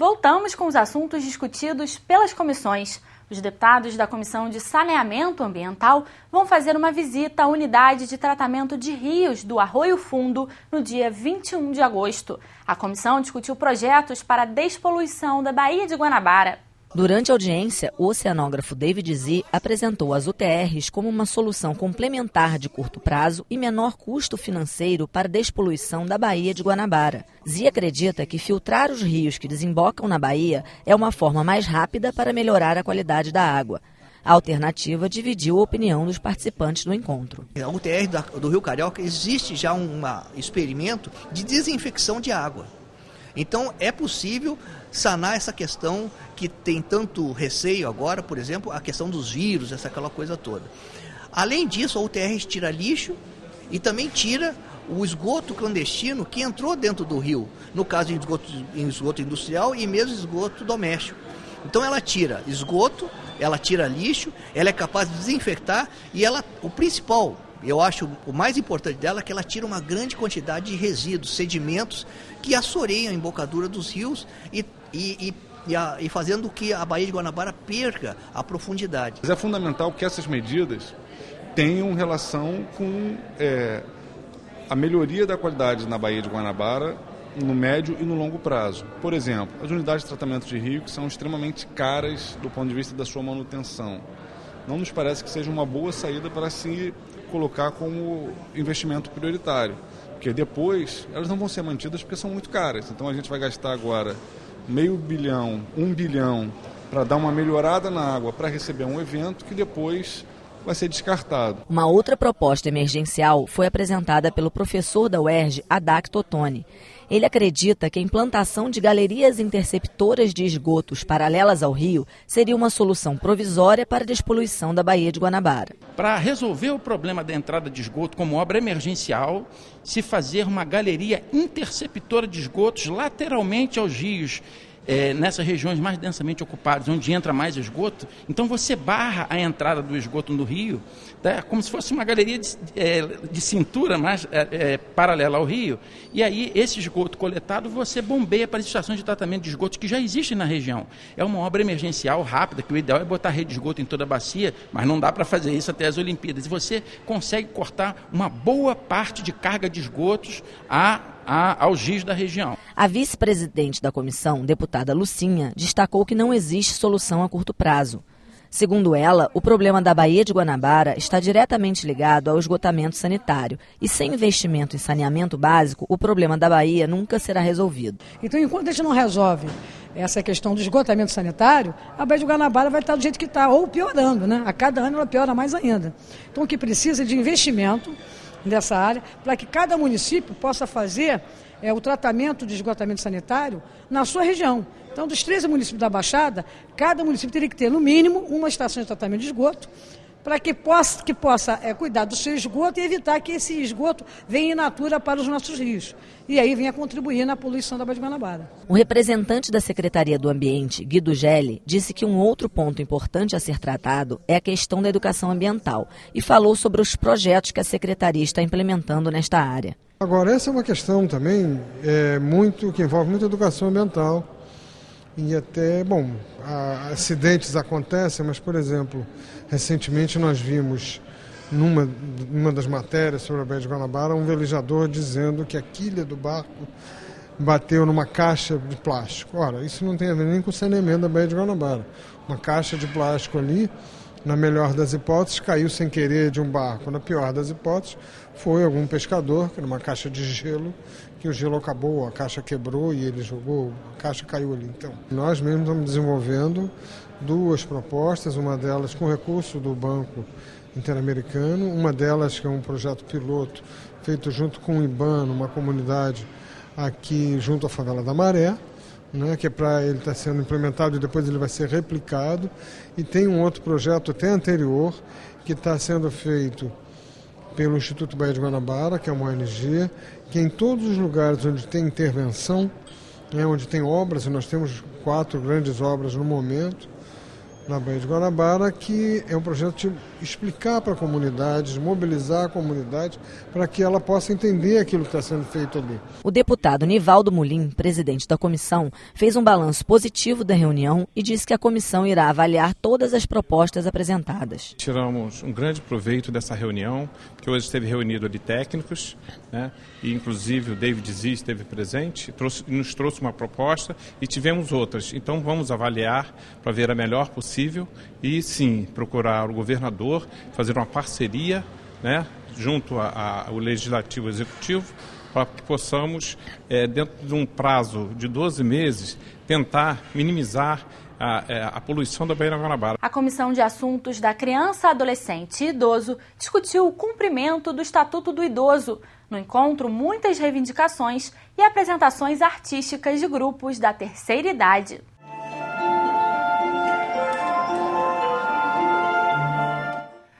Voltamos com os assuntos discutidos pelas comissões. Os deputados da Comissão de Saneamento Ambiental vão fazer uma visita à unidade de tratamento de rios do Arroio Fundo no dia 21 de agosto. A comissão discutiu projetos para a despoluição da Baía de Guanabara. Durante a audiência, o oceanógrafo David Zi apresentou as UTRs como uma solução complementar de curto prazo e menor custo financeiro para a despoluição da Baía de Guanabara. Zi acredita que filtrar os rios que desembocam na Baía é uma forma mais rápida para melhorar a qualidade da água. A alternativa dividiu a opinião dos participantes do encontro. Na UTR do Rio Carioca existe já um experimento de desinfecção de água. Então é possível sanar essa questão que tem tanto receio agora, por exemplo, a questão dos vírus, aquela coisa toda. Além disso, a UTR tira lixo e também tira o esgoto clandestino que entrou dentro do rio, no caso em esgoto industrial e mesmo esgoto doméstico. Então ela tira esgoto, ela tira lixo, ela é capaz de desinfectar e o principal, eu acho o mais importante dela é que ela tira uma grande quantidade de resíduos, sedimentos que assoreiam a embocadura dos rios e fazendo que a Baía de Guanabara perca a profundidade. É fundamental que essas medidas tenham relação com a melhoria da qualidade na Baía de Guanabara no médio e no longo prazo. Por exemplo, as unidades de tratamento de rio que são extremamente caras do ponto de vista da sua manutenção. Não nos parece que seja uma boa saída para se colocar como investimento prioritário, porque depois elas não vão ser mantidas porque são muito caras. Então a gente vai gastar agora R$500 milhão, R$1 bilhão para dar uma melhorada na água para receber um evento que depois vai ser descartado. Uma outra proposta emergencial foi apresentada pelo professor da UERJ, Adak Totoni. Ele acredita que a implantação de galerias interceptoras de esgotos paralelas ao rio seria uma solução provisória para a despoluição da Baía de Guanabara. Para resolver o problema da entrada de esgoto como obra emergencial, se fazer uma galeria interceptora de esgotos lateralmente aos rios, nessas regiões mais densamente ocupadas, onde entra mais esgoto, então você barra a entrada do esgoto no rio, tá? Como se fosse uma galeria de cintura mais paralela ao rio, e aí esse esgoto coletado você bombeia para as estações de tratamento de esgoto que já existem na região. É uma obra emergencial rápida, que o ideal é botar rede de esgoto em toda a bacia, mas não dá para fazer isso até as Olimpíadas, e você consegue cortar uma boa parte de carga de esgotos aos rios da região. A vice-presidente da comissão, deputada Lucinha, destacou que não existe solução a curto prazo. Segundo ela, o problema da Baía de Guanabara está diretamente ligado ao esgotamento sanitário e sem investimento em saneamento básico, o problema da Baía nunca será resolvido. Então, enquanto a gente não resolve essa questão do esgotamento sanitário, a Baía de Guanabara vai estar do jeito que está, ou piorando, né? A cada ano ela piora mais ainda. Então, o que precisa é de investimento nessa área, para que cada município possa fazer o tratamento de esgotamento sanitário na sua região. Então, dos 13 municípios da Baixada, cada município teria que ter, no mínimo, uma estação de tratamento de esgoto, para que possa cuidar do seu esgoto e evitar que esse esgoto venha in natura para os nossos rios. E aí venha contribuir na poluição da Baía de Guanabara. O representante da Secretaria do Ambiente, Guido Gelli, disse que um outro ponto importante a ser tratado é a questão da educação ambiental e falou sobre os projetos que a Secretaria está implementando nesta área. Agora, essa é uma questão também que envolve muita educação ambiental. E até, acidentes acontecem, mas, por exemplo, recentemente nós vimos, numa das matérias sobre a Baía de Guanabara, um velejador dizendo que a quilha do barco bateu numa caixa de plástico. Ora, isso não tem a ver nem com o saneamento da Baía de Guanabara. Uma caixa de plástico ali, na melhor das hipóteses, caiu sem querer de um barco. Na pior das hipóteses, foi algum pescador, que numa caixa de gelo, que o gelo acabou, a caixa quebrou e ele jogou, a caixa caiu ali. Então, nós mesmos estamos desenvolvendo 2 propostas, uma delas com recurso do Banco Interamericano, uma delas que é um projeto piloto feito junto com o IBAN, numa comunidade aqui junto à Favela da Maré, né, que ele está sendo implementado e depois ele vai ser replicado. E tem um outro projeto até anterior que está sendo feito pelo Instituto Baía de Guanabara, que é uma ONG, que em todos os lugares onde tem intervenção, onde tem obras, e nós temos 4 grandes obras no momento, na Baía de Guanabara, que é um projeto de explicar para a comunidade, mobilizar a comunidade para que ela possa entender aquilo que está sendo feito ali. O deputado Nivaldo Mulim, presidente da comissão, fez um balanço positivo da reunião e disse que a comissão irá avaliar todas as propostas apresentadas. Tiramos um grande proveito dessa reunião, que hoje esteve reunido ali técnicos, né? E inclusive o David Zee esteve presente, nos trouxe uma proposta e tivemos outras. Então vamos avaliar para ver a melhor possível e sim procurar o governador, fazer uma parceria, né, junto ao Legislativo e Executivo, para que possamos, dentro de um prazo de 12 meses, tentar minimizar a poluição da Baía de Guanabara. A Comissão de Assuntos da Criança, Adolescente e Idoso discutiu o cumprimento do Estatuto do Idoso. No encontro, muitas reivindicações e apresentações artísticas de grupos da terceira idade.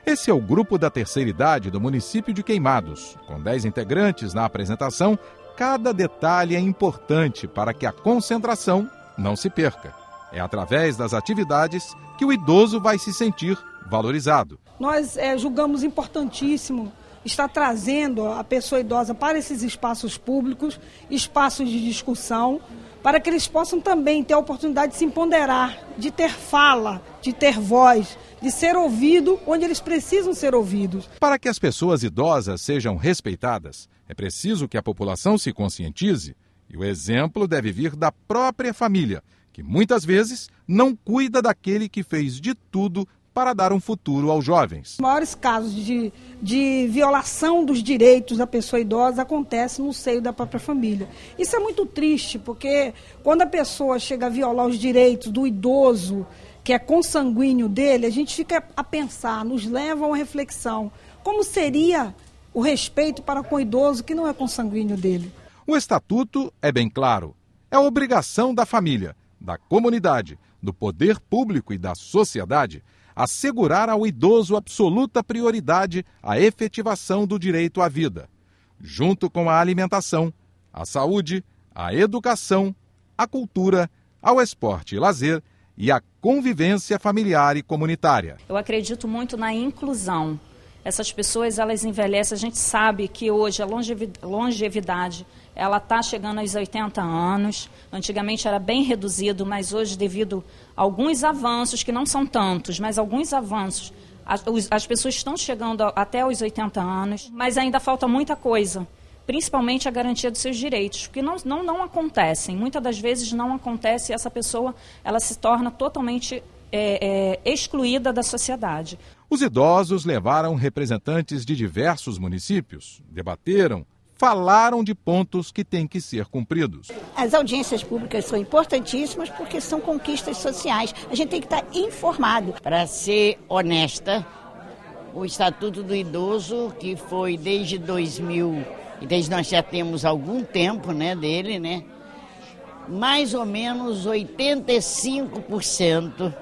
Esse é o grupo da terceira idade do município de Queimados. Com 10 integrantes na apresentação, cada detalhe é importante para que a concentração não se perca. É através das atividades que o idoso vai se sentir valorizado. Nós julgamos importantíssimo estar trazendo a pessoa idosa para esses espaços públicos, espaços de discussão, para que eles possam também ter a oportunidade de se empoderar, de ter fala, de ter voz, de ser ouvido onde eles precisam ser ouvidos. Para que as pessoas idosas sejam respeitadas, é preciso que a população se conscientize e o exemplo deve vir da própria família, que muitas vezes não cuida daquele que fez de tudo para dar um futuro aos jovens. Os maiores casos de violação dos direitos da pessoa idosa acontecem no seio da própria família. Isso é muito triste, porque quando a pessoa chega a violar os direitos do idoso, que é consanguíneo dele, a gente fica a pensar, nos leva a uma reflexão. Como seria o respeito para com o idoso que não é consanguíneo dele? O estatuto é bem claro. É obrigação da família, da comunidade, do poder público e da sociedade assegurar ao idoso absoluta prioridade à efetivação do direito à vida, junto com a alimentação, a saúde, a educação, a cultura, ao esporte e lazer e a convivência familiar e comunitária. Eu acredito muito na inclusão. Essas pessoas, elas envelhecem, a gente sabe que hoje a longevidade, ela está chegando aos 80 anos, antigamente era bem reduzido, mas hoje devido a alguns avanços, que não são tantos, mas alguns avanços, as pessoas estão chegando até os 80 anos, mas ainda falta muita coisa, principalmente a garantia dos seus direitos, que não acontecem, muitas das vezes não acontece e essa pessoa ela se torna totalmente excluída da sociedade. Os idosos levaram representantes de diversos municípios, debateram, falaram de pontos que têm que ser cumpridos. As audiências públicas são importantíssimas porque são conquistas sociais. A gente tem que estar informado. Para ser honesta, o Estatuto do Idoso, que foi desde 2000, e desde nós já temos algum tempo, né, dele, né, mais ou menos 85%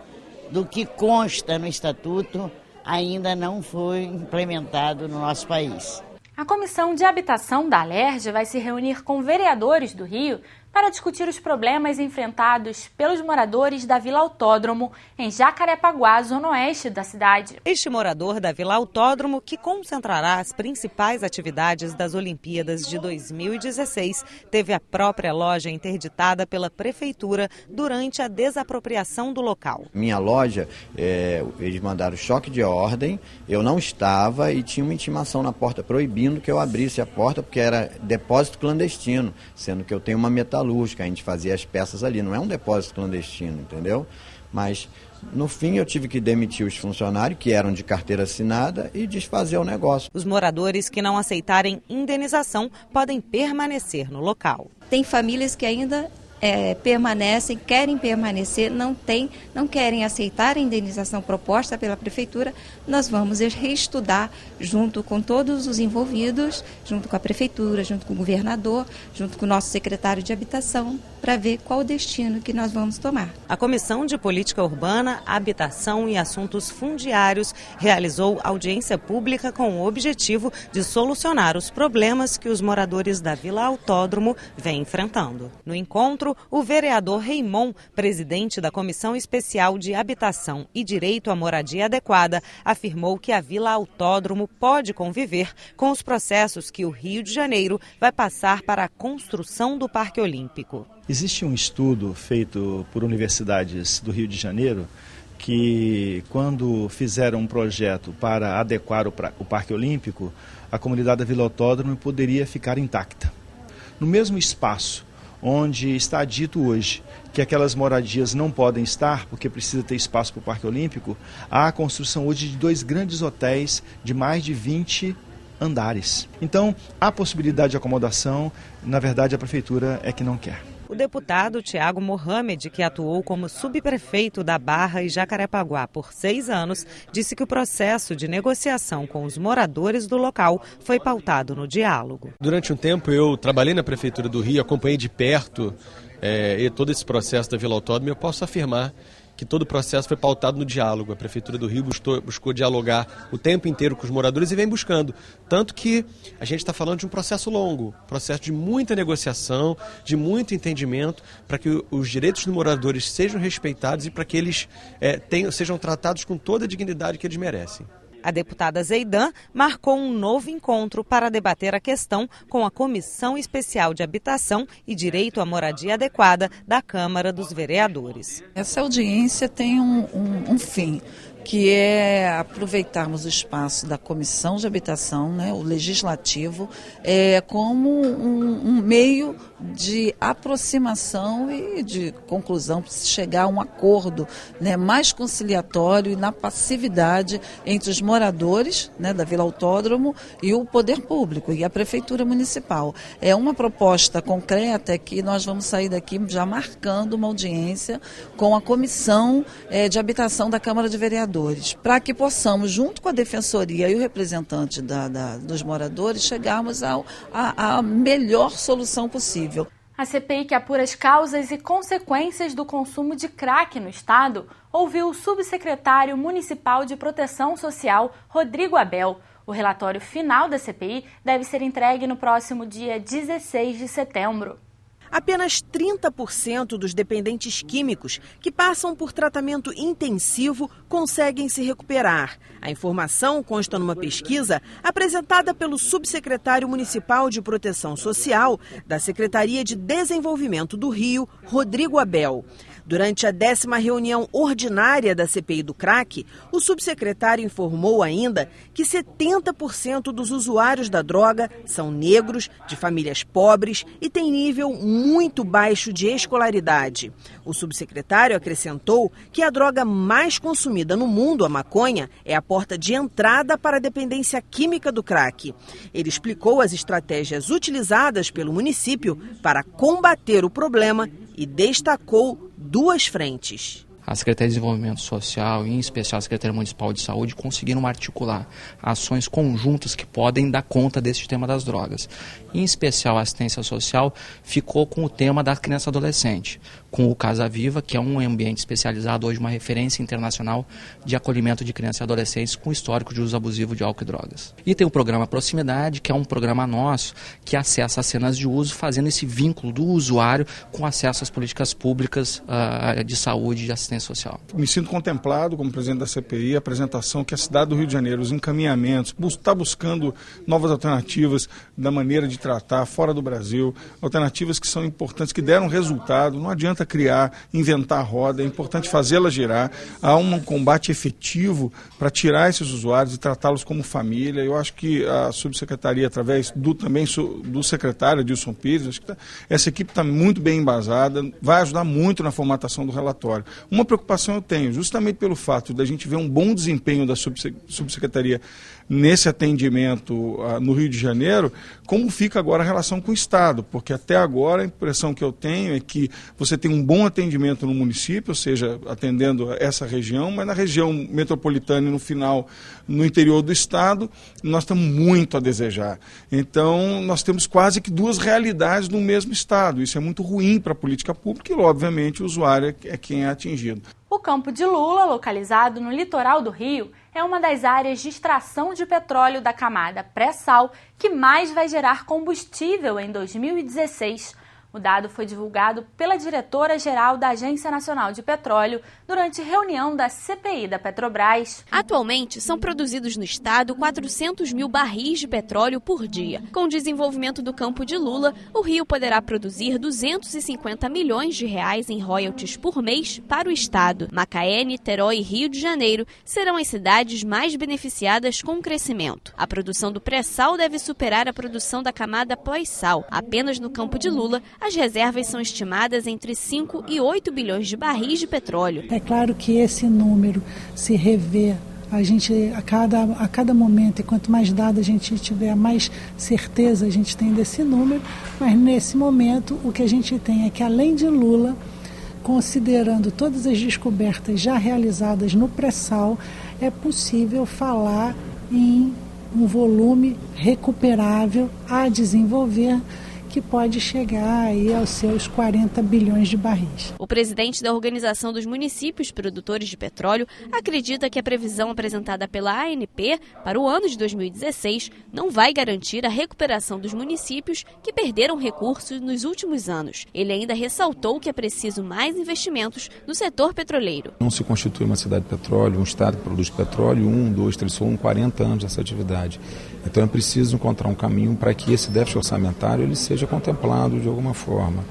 do que consta no Estatuto ainda não foi implementado no nosso país. A Comissão de Habitação da Alerj vai se reunir com vereadores do Rio para discutir os problemas enfrentados pelos moradores da Vila Autódromo, em Jacarepaguá, zona oeste da cidade. Este morador da Vila Autódromo, que concentrará as principais atividades das Olimpíadas de 2016, teve a própria loja interditada pela Prefeitura durante a desapropriação do local. Minha loja, eles mandaram choque de ordem, eu não estava e tinha uma intimação na porta proibindo que eu abrisse a porta porque era depósito clandestino, sendo que eu tenho uma metalúrgica, a gente fazia as peças ali, não é um depósito clandestino, entendeu? Mas, no fim, eu tive que demitir os funcionários, que eram de carteira assinada, e desfazer o negócio. Os moradores que não aceitarem indenização podem permanecer no local. Tem famílias que ainda permanecem, querem permanecer, não querem aceitar a indenização proposta pela Prefeitura. Nós vamos reestudar junto com todos os envolvidos, junto com a Prefeitura, junto com o governador, junto com o nosso secretário de Habitação, para ver qual o destino que nós vamos tomar. A Comissão de Política Urbana, Habitação e Assuntos Fundiários realizou audiência pública com o objetivo de solucionar os problemas que os moradores da Vila Autódromo vêm enfrentando. No encontro, o vereador Reimon, presidente da Comissão Especial de Habitação e Direito à Moradia Adequada, afirmou que a Vila Autódromo pode conviver com os processos que o Rio de Janeiro vai passar para a construção do Parque Olímpico. Existe um estudo feito por universidades do Rio de Janeiro que, quando fizeram um projeto para adequar o Parque Olímpico, a comunidade da Vila Autódromo poderia ficar intacta. No mesmo espaço onde está dito hoje que aquelas moradias não podem estar, porque precisa ter espaço para o Parque Olímpico, há a construção hoje de 2 grandes hotéis de mais de 20 andares. Então, há possibilidade de acomodação, na verdade a Prefeitura é que não quer. O deputado Tiago Mohamed, que atuou como subprefeito da Barra e Jacarepaguá por 6 anos, disse que o processo de negociação com os moradores do local foi pautado no diálogo. Durante um tempo eu trabalhei na Prefeitura do Rio, acompanhei de perto todo esse processo da Vila Autódromo, e eu posso afirmar que todo o processo foi pautado no diálogo. A Prefeitura do Rio buscou dialogar o tempo inteiro com os moradores e vem buscando. Tanto que a gente está falando de um processo longo, processo de muita negociação, de muito entendimento, para que os direitos dos moradores sejam respeitados e para que eles sejam tratados com toda a dignidade que eles merecem. A deputada Zeidan marcou um novo encontro para debater a questão com a Comissão Especial de Habitação e Direito à Moradia Adequada da Câmara dos Vereadores. Essa audiência tem um fim, que é aproveitarmos o espaço da Comissão de Habitação, né, o Legislativo, como um meio de aproximação e de conclusão, para se chegar a um acordo, né, mais conciliatório e na passividade entre os moradores, né, da Vila Autódromo e o poder público e a Prefeitura Municipal. É uma proposta concreta que nós vamos sair daqui já marcando uma audiência com a Comissão de Habitação da Câmara de Vereadores, para que possamos, junto com a Defensoria e o representante dos moradores, chegarmos à melhor solução possível. A CPI, que apura as causas e consequências do consumo de crack no estado, ouviu o subsecretário municipal de Proteção Social, Rodrigo Abel. O relatório final da CPI deve ser entregue no próximo dia 16 de setembro. Apenas 30% dos dependentes químicos que passam por tratamento intensivo conseguem se recuperar. A informação consta numa pesquisa apresentada pelo subsecretário municipal de Proteção Social da Secretaria de Desenvolvimento do Rio, Rodrigo Abel. Durante a 10ª reunião ordinária da CPI do crack, o subsecretário informou ainda que 70% dos usuários da droga são negros, de famílias pobres e têm nível muito baixo de escolaridade. O subsecretário acrescentou que a droga mais consumida no mundo, a maconha, é a porta de entrada para a dependência química do crack. Ele explicou as estratégias utilizadas pelo município para combater o problema e destacou 2 frentes. A Secretaria de Desenvolvimento Social, e em especial a Secretaria Municipal de Saúde, conseguiram articular ações conjuntas que podem dar conta desse tema das drogas. Em especial, a assistência social ficou com o tema da criança e adolescente, com o Casa Viva, que é um ambiente especializado, hoje uma referência internacional de acolhimento de crianças e adolescentes com histórico de uso abusivo de álcool e drogas. E tem o programa Proximidade, que é um programa nosso que acessa as cenas de uso, fazendo esse vínculo do usuário com acesso às políticas públicas de saúde e de assistência social. Me sinto contemplado como presidente da CPI, a apresentação que a cidade do Rio de Janeiro, os encaminhamentos, está buscando novas alternativas da maneira de tratar fora do Brasil, alternativas que são importantes, que deram resultado. Não adianta criar, inventar a roda, é importante fazê-la girar. Há um combate efetivo para tirar esses usuários e tratá-los como família. Eu acho que a subsecretaria, através do secretário Dilson Pires, acho que essa equipe está muito bem embasada, vai ajudar muito na formatação do relatório. Uma uma preocupação eu tenho, justamente pelo fato da gente ver um bom desempenho da subsecretaria nesse atendimento no Rio de Janeiro, como fica agora a relação com o Estado, porque até agora a impressão que eu tenho é que você tem um bom atendimento no município, ou seja, atendendo essa região, mas na região metropolitana e no final, no interior do Estado, nós temos muito a desejar. Então, nós temos quase que duas realidades no mesmo Estado. Isso é muito ruim para a política pública e, obviamente, o usuário é quem é atingido. O Campo de Lula, localizado no litoral do Rio, é uma das áreas de extração de petróleo da camada pré-sal que mais vai gerar combustível em 2016. O dado foi divulgado pela diretora-geral da Agência Nacional de Petróleo durante reunião da CPI da Petrobras. Atualmente, são produzidos no estado 400 mil barris de petróleo por dia. Com o desenvolvimento do Campo de Lula, o Rio poderá produzir 250 milhões de reais em royalties por mês para o estado. Macaé, Niterói e Rio de Janeiro serão as cidades mais beneficiadas com o crescimento. A produção do pré-sal deve superar a produção da camada pós-sal. Apenas no Campo de Lula, as reservas são estimadas entre 5 e 8 bilhões de barris de petróleo. É claro que esse número se revê a gente a cada momento, e quanto mais dados a gente tiver, mais certeza a gente tem desse número, mas nesse momento o que a gente tem é que, além de Lula, considerando todas as descobertas já realizadas no pré-sal, é possível falar em um volume recuperável a desenvolver, que pode chegar aí aos seus 40 bilhões de barris. O presidente da Organização dos Municípios Produtores de Petróleo acredita que a previsão apresentada pela ANP para o ano de 2016 não vai garantir a recuperação dos municípios que perderam recursos nos últimos anos. Ele ainda ressaltou que é preciso mais investimentos no setor petroleiro. Não se constitui uma cidade de petróleo, um estado que produz petróleo, 1, 2, 3, são 40 anos dessa atividade. Então é preciso encontrar um caminho para que esse déficit orçamentário ele seja contemplado de alguma forma.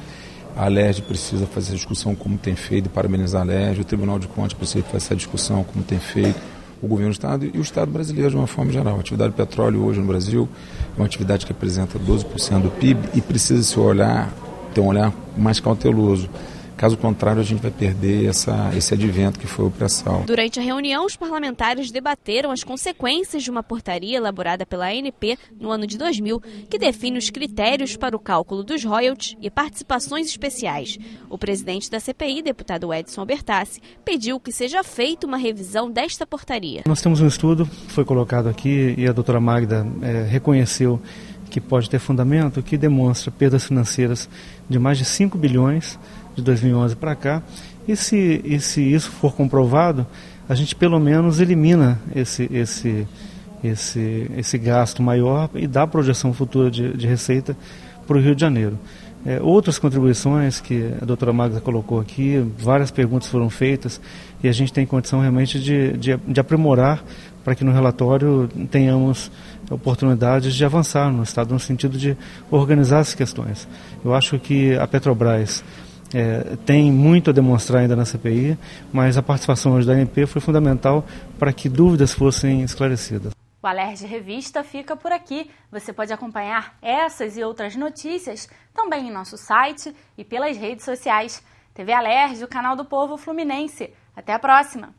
A Alerj precisa fazer a discussão como tem feito, parabenizar a Alerj, o Tribunal de Contas precisa fazer essa discussão como tem feito, o governo do Estado e o Estado brasileiro de uma forma geral. A atividade do petróleo hoje no Brasil é uma atividade que representa 12% do PIB e precisa ter um olhar mais cauteloso. Caso contrário, a gente vai perder esse advento que foi o pré-sal. Durante a reunião, os parlamentares debateram as consequências de uma portaria elaborada pela ANP no ano de 2000, que define os critérios para o cálculo dos royalties e participações especiais. O presidente da CPI, deputado Edson Albertassi, pediu que seja feita uma revisão desta portaria. Nós temos um estudo, foi colocado aqui, e a doutora Magda reconheceu que pode ter fundamento, que demonstra perdas financeiras de mais de 5 bilhões de 2011 para cá, e se isso for comprovado, a gente pelo menos elimina esse gasto maior e dá projeção futura de receita para o Rio de Janeiro. Outras contribuições que a doutora Magda colocou aqui, várias perguntas foram feitas e a gente tem condição realmente de aprimorar para que no relatório tenhamos oportunidades de avançar no Estado no sentido de organizar as questões. Eu acho que a Petrobras tem muito a demonstrar ainda na CPI, mas a participação hoje da ANP foi fundamental para que dúvidas fossem esclarecidas. O Alerj Revista fica por aqui. Você pode acompanhar essas e outras notícias também em nosso site e pelas redes sociais. TV Alerj, o canal do povo fluminense. Até a próxima!